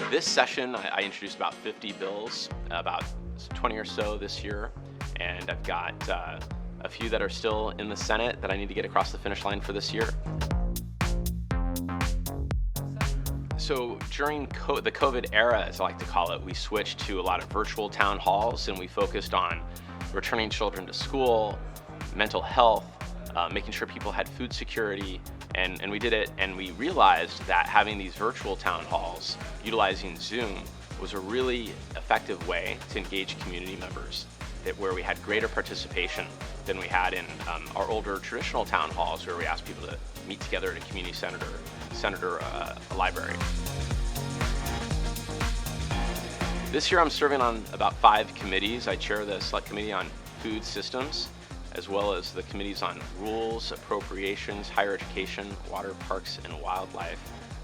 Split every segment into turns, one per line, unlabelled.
This session, I introduced about 50 bills, about 20 or so this year, and I've got a few that are still in the Senate that I need to get across the finish line for this year. So during the COVID era, as I like to call it, we switched to a lot of virtual town halls, and we focused on returning children to school, mental health, making sure people had food security, and we did it, and we realized that having these virtual town halls, utilizing Zoom, was a really effective way to engage community members, where we had greater participation than we had in our older traditional town halls, where we asked people to meet together at a community center, a library. This year I'm serving on about 5 committees. I chair the Select Committee on Food Systems, as well as the committees on Rules, Appropriations, Higher Education, Water, Parks and Wildlife,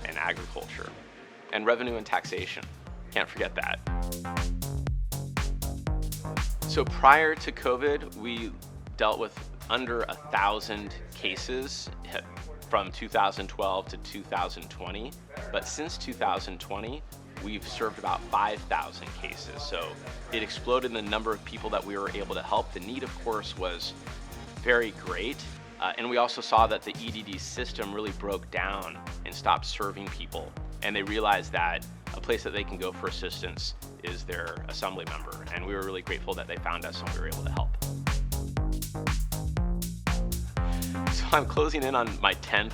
and Agriculture, and Revenue and Taxation. Can't forget that. So prior to COVID, we dealt with under 1,000 cases from 2012 to 2020, but since 2020, we've served about 5,000 cases. So it exploded in the number of people that we were able to help. The need, of course, was very great. And we also saw that the EDD system really broke down and stopped serving people. And they realized that a place that they can go for assistance is their assembly member. And we were really grateful that they found us and we were able to help. So I'm closing in on my 10th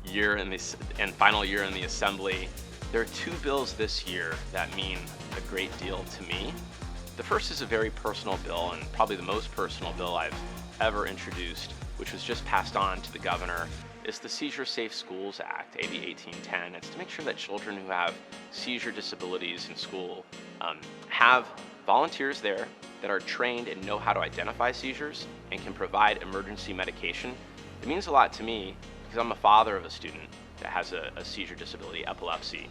year and final year in the Assembly. There are 2 bills this year that mean a great deal to me. The first is a very personal bill, and probably the most personal bill I've ever introduced, which was just passed on to the governor. It's the Seizure Safe Schools Act, AB 1810. It's to make sure that children who have seizure disabilities in school have volunteers there that are trained and know how to identify seizures and can provide emergency medication. It means a lot to me because I'm a father of a student that has a seizure disability, epilepsy.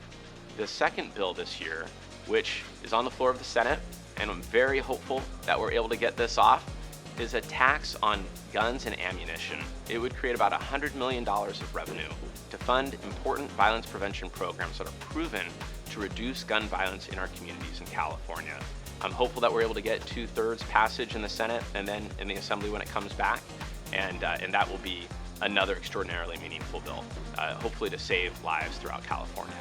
The second bill this year, which is on the floor of the Senate, and I'm very hopeful that we're able to get this off, is a tax on guns and ammunition. It would create about $100 million of revenue to fund important violence prevention programs that are proven to reduce gun violence in our communities in California. I'm hopeful that we're able to get 2/3 passage in the Senate and then in the Assembly when it comes back, and that will be another extraordinarily meaningful bill, hopefully to save lives throughout California.